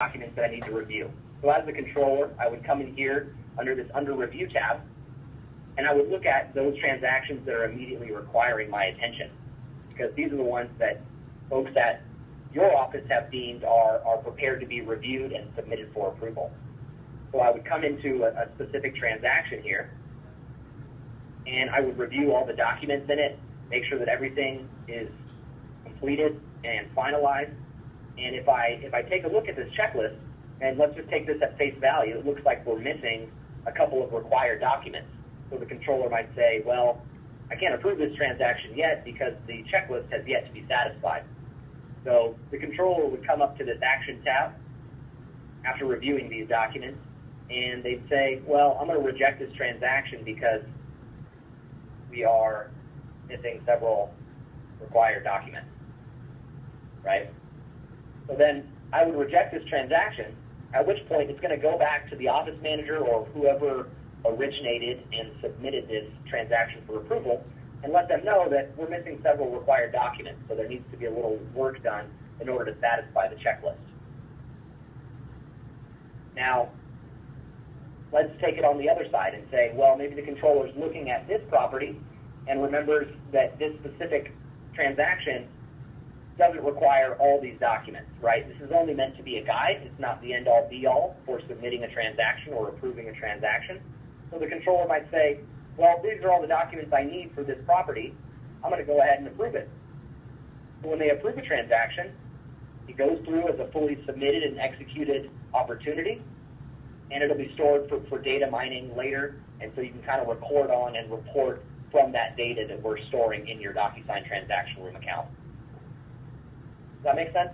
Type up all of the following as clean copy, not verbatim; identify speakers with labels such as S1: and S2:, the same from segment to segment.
S1: documents that I need to review. So as the controller, I would come in here under this Under Review tab, and I would look at those transactions that are immediately requiring my attention, because these are the ones that folks at your office have deemed are prepared to be reviewed and submitted for approval. So I would come into a specific transaction here, and I would review all the documents in it, make sure that everything is completed and finalized. And if I take a look at this checklist, and let's just take this at face value, it looks like we're missing a couple of required documents. So the controller might say, well, I can't approve this transaction yet because the checklist has yet to be satisfied. So the controller would come up to this Action tab after reviewing these documents, and they'd say, well, I'm going to reject this transaction because we are missing several required documents, right? So then I would reject this transaction, at which point it's going to go back to the office manager or whoever originated and submitted this transaction for approval and let them know that we're missing several required documents, so there needs to be a little work done in order to satisfy the checklist. Now, let's take it on the other side and say, well, maybe the controller is looking at this property and remembers that this specific transaction doesn't require all these documents, right? This is only meant to be a guide. It's not the end-all, be-all for submitting a transaction or approving a transaction. So the controller might say, well, these are all the documents I need for this property. I'm going to go ahead and approve it. So when they approve a transaction, it goes through as a fully submitted and executed opportunity, and it'll be stored for data mining later, and so you can kind of record on and report from that data that we're storing in your Docusign transaction room account. Does that make sense?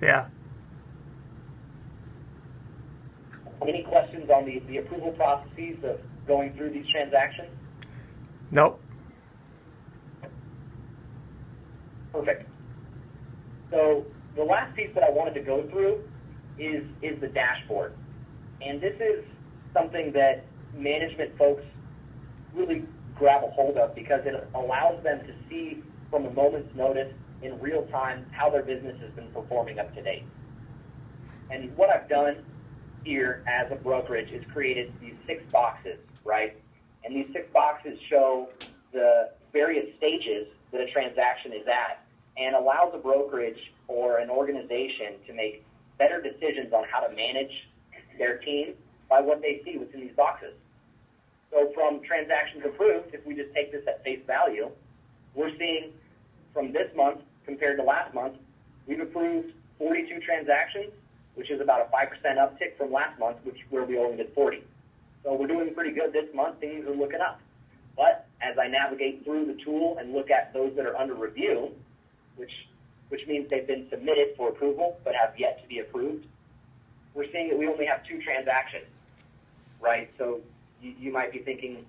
S2: Yeah.
S1: Any questions on the approval processes of going through these transactions?
S2: Nope.
S1: Perfect. So the last piece that I wanted to go through is the dashboard. And this is something that management folks really grab a hold of because it allows them to see from a moment's notice in real time how their business has been performing up to date. And what I've done here as a brokerage is created these 6 boxes, right? And these 6 boxes show the various stages that a transaction is at and allows a brokerage or an organization to make better decisions on how to manage their team by what they see within these boxes. So from transactions approved, if we just take this at face value, we're seeing from this month compared to last month, we've approved 42 transactions, which is about a 5% uptick from last month, where we only did 40. So we're doing pretty good this month. Things are looking up. But as I navigate through the tool and look at those that are under review, which means they've been submitted for approval but have yet to be approved, we're seeing that we only have 2 transactions, right? So you might be thinking,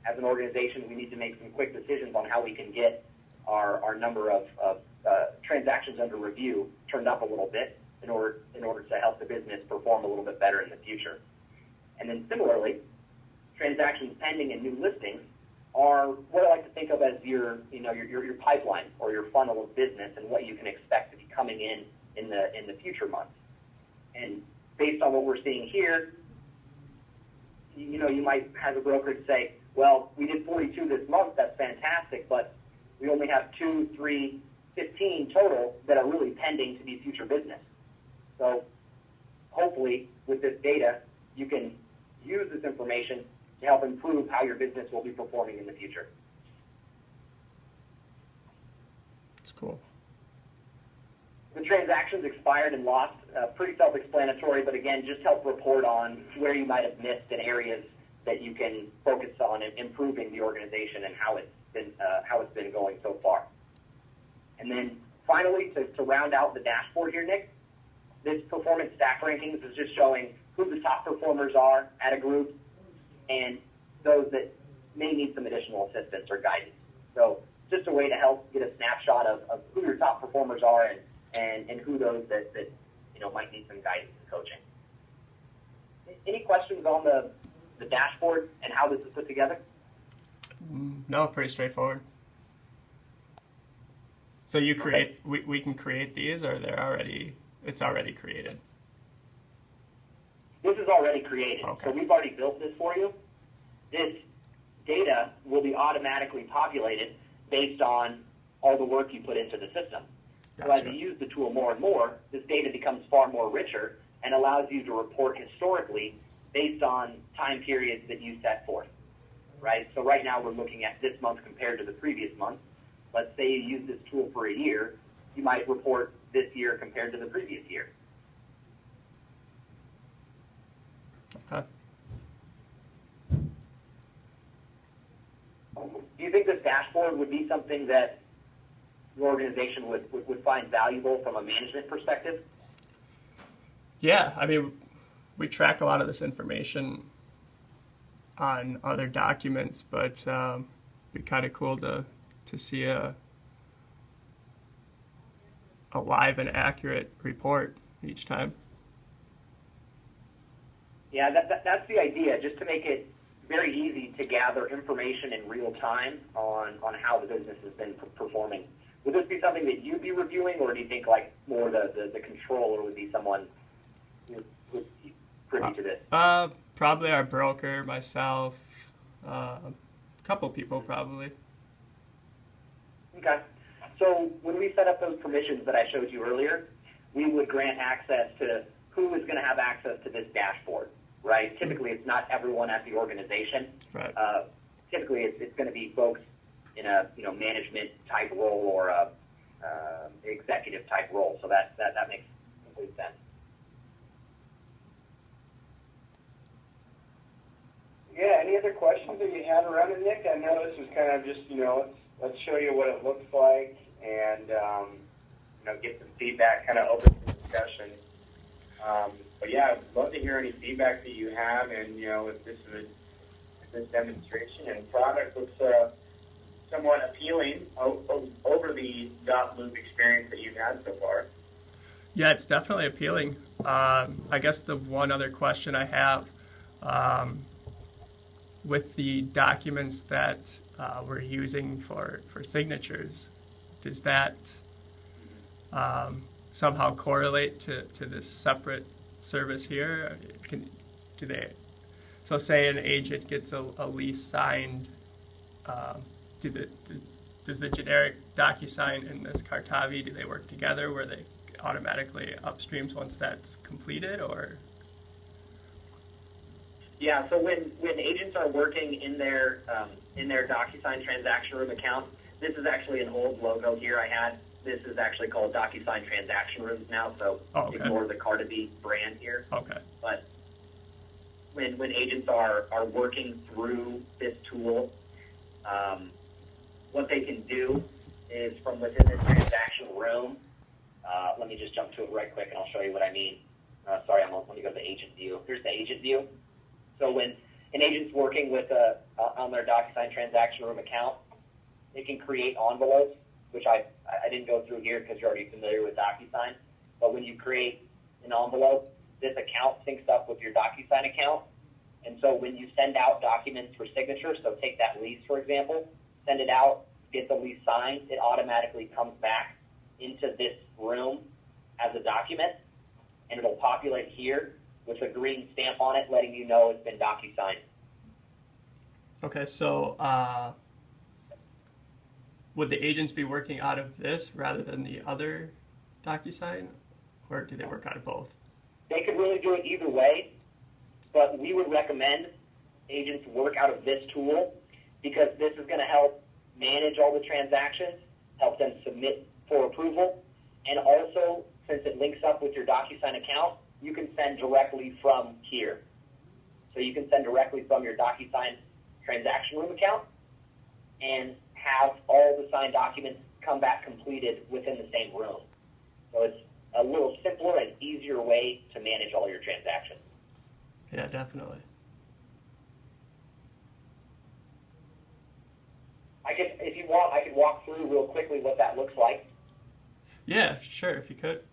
S1: as an organization, we need to make some quick decisions on how we can get our number of transactions under review turned up a little bit in order to help the business perform a little bit better in the future. And then similarly, transactions pending and new listings are what I like to think of as your pipeline or your funnel of business and what you can expect to be coming in the future months. And based on what we're seeing here, you might have a brokerage say, well, we did 42 this month, that's fantastic, but we only have 2, 3, 15 total that are really pending to be future business. So hopefully with this data, you can use this information to help improve how your business will be performing in the future.
S2: That's cool.
S1: The transactions expired and lost, pretty self-explanatory, but again, just help report on where you might have missed and areas that you can focus on in improving the organization and how it's been going so far. And then finally, to round out the dashboard here, Nick, this performance stack rankings is just showing who the top performers are at a group and those that may need some additional assistance or guidance. So just a way to help get a snapshot of who your top performers are and who those that might need some guidance and coaching. Any questions on the dashboard and how this is put together?
S2: No, pretty straightforward. So you create, we can create these, or it's already created?
S1: already created.
S2: Okay.
S1: So we've already built this for you. This data will be automatically populated based on all the work you put into the system. So as you use the tool more and more, this data becomes far more richer and allows you to report historically based on time periods that you set forth, right? So right now we're looking at this month compared to the previous month. Let's say you use this tool for a year, you might report this year compared to the previous year.
S2: Okay.
S1: Do you think this dashboard would be something that your organization would find valuable from a management perspective?
S2: Yeah, I mean, we track a lot of this information on other documents, but it'd be kind of cool to see a live and accurate report each time.
S1: Yeah, that's the idea, just to make it very easy to gather information in real time on how the business has been performing. Would this be something that you'd be reviewing, or do you think like more the controller would be someone who would be privy to this?
S2: Probably our broker, myself, a couple people probably.
S1: Okay. So when we set up those permissions that I showed you earlier, we would grant access to who is going to have access to this dashboard, right? Typically, it's not everyone at the organization.
S2: Right.
S1: Typically, it's going to be folks in a management type role or a executive type role. So that makes complete sense.
S3: Yeah, any other questions that you had around it, Nick? I know this was kind of just, let's show you what it looks like and, get some feedback, kind of open some discussion. But yeah, I'd love to hear any feedback that you have, and, if this demonstration and product looks somewhat appealing over the .loop experience that you've had so far.
S2: Yeah, it's definitely appealing. I guess the one other question I have, with the documents that we're using for signatures, does that somehow correlate to this separate service here? So say an agent gets a lease signed, does the generic Docusign and this Cartavi, do they work together where they automatically upstreams once that's completed, or?
S1: Yeah, so when agents are working in their Docusign transaction room account, this is actually an old logo here I had. This is actually called Docusign transaction rooms now, so ignore the Cartavi brand here.
S2: Okay.
S1: But when agents are working through this tool, what they can do is from within this transaction room, let me just jump to it right quick and I'll show you what I mean. Sorry, let me go to the agent view. Here's the agent view. So when an agent's working with on their Docusign transaction room account, they can create envelopes, which I didn't go through here because you're already familiar with Docusign. But when you create an envelope, this account syncs up with your Docusign account. And so when you send out documents for signature, so take that lease, for example, send it out, get the lease signed, it automatically comes back into this room as a document, and it'll populate here with a green stamp on it letting you know it's been Docusigned.
S2: Okay, so would the agents be working out of this rather than the other Docusign, or do they work out of both?
S1: They could really do it either way, but we would recommend agents work out of this tool because this is going to help manage all the transactions, help them submit for approval, and also, since it links up with your Docusign account, you can send directly from here. So you can send directly from your Docusign transaction room account and have all the signed documents come back completed within the same room. So it's a little simpler and easier way to manage all your transactions.
S2: Yeah, definitely.
S1: If you want, I could walk through real quickly what that looks like.
S2: Yeah, sure, if you could.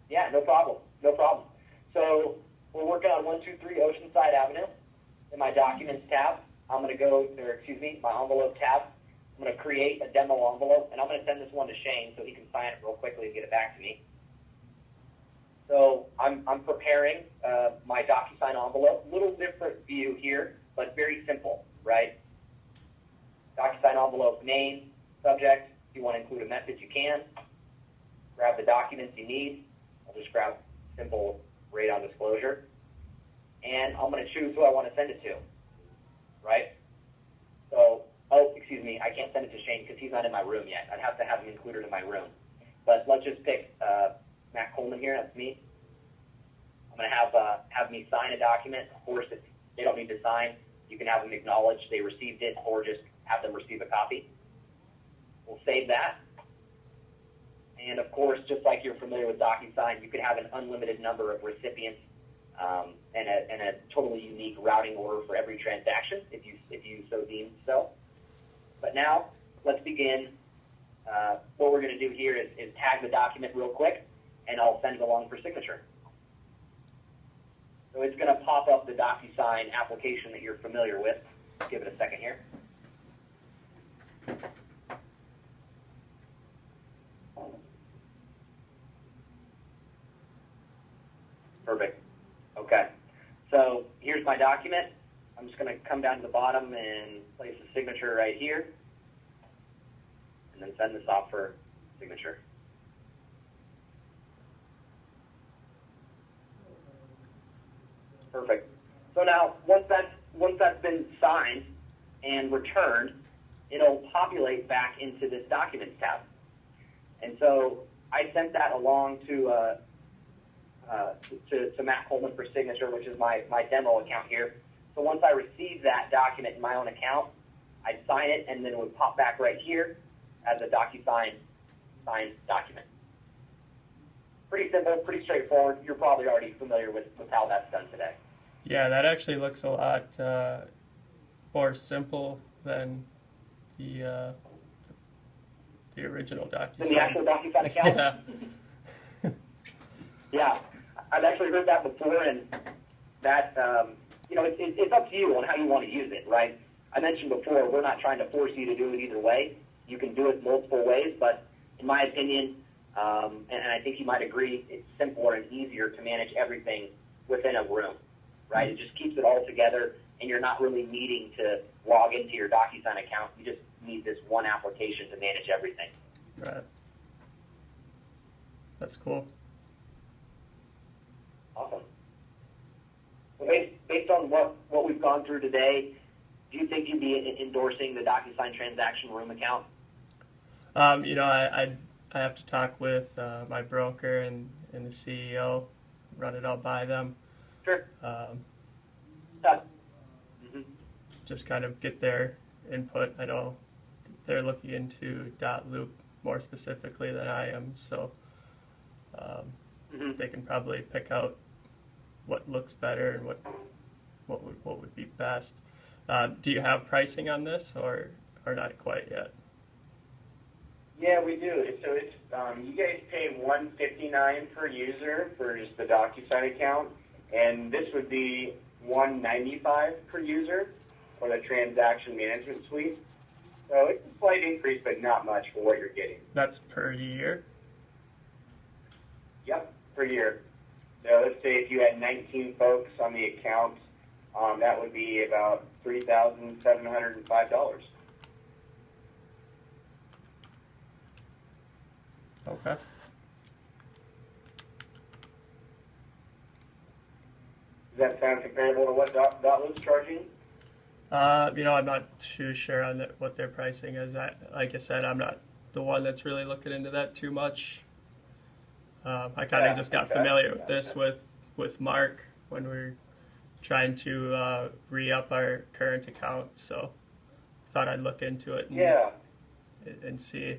S1: Yeah, no problem. No problem. So we're working on 123 Oceanside Avenue in my Documents tab. I'm going to go, my Envelope tab. I'm going to create a demo envelope, and I'm going to send this one to Shane so he can sign it real quickly and get it back to me. So I'm preparing my Docusign envelope. Little different view here, but very simple, right? Docusign envelope name, subject. If you want to include a message, you can. Grab the documents you need. I'll just grab simple rate on disclosure. And I'm going to choose who I want to send it to, right? So, oh, excuse me, I can't send it to Shane because he's not in my room yet. I'd have to have him included in my room. But let's just pick Matt Coleman here. That's me. I'm going to have me sign a document. Of course, if they don't need to sign, you can have them acknowledge they received it or just have them receive a copy. We'll save that. And of course, just like you're familiar with Docusign, you could have an unlimited number of recipients and a totally unique routing order for every transaction if you so deem so. But now, let's begin. What we're going to do here is tag the document real quick, and I'll send it along for signature. So it's going to pop up the Docusign application that you're familiar with. Give it a second here. Perfect. Okay. So here's my document. I'm just going to come down to the bottom and place a signature right here, and then send this off for signature. Perfect. So now, once that's been signed and returned, it'll populate back into this Documents tab. And so I sent that along to Matt Coleman for signature, which is my demo account here. So once I receive that document in my own account, I'd sign it, and then it would pop back right here as a Docusign signed document. Pretty simple, pretty straightforward. You're probably already familiar with how that's done today.
S2: Yeah, that actually looks a lot more simple than the original Docusign.
S1: Than the actual Docusign account?
S2: Yeah.
S1: Yeah, I've actually heard that before, and that, it's up to you on how you want to use it, right? I mentioned before, we're not trying to force you to do it either way. You can do it multiple ways, but in my opinion, and I think you might agree, it's simpler and easier to manage everything within a room, right? It just keeps it all together, and you're not really needing to log into your Docusign account. You just need this one application to manage everything.
S2: Right. That's cool.
S1: Awesome. Well, based on what we've gone through today, do you think you'd be endorsing the Docusign transaction room account?
S2: I have to talk with my broker and the CEO, run it all by them.
S1: Sure.
S2: Just kind of get their input. I know they're looking into .loop more specifically than I am, so they can probably pick out what looks better and what would be best. Do you have pricing on this, or not quite yet?
S3: Yeah, we do. So it's you guys pay $159 per user for just the Docusign account, and this would be $195 per user for the transaction management suite. So it's a slight increase, but not much for what you're getting.
S2: That's per year?
S3: Yep, per year. So let's say if you had 19 folks on the account, that would be about $3,705.
S2: Okay.
S3: Does that sound comparable to what Dotloop's charging?
S2: I'm not too sure on what their pricing is. Like I said, I'm not the one that's really looking into that too much. I kind of just got familiar with this with Mark when we were trying to re-up our current account, so thought I'd look into it and see.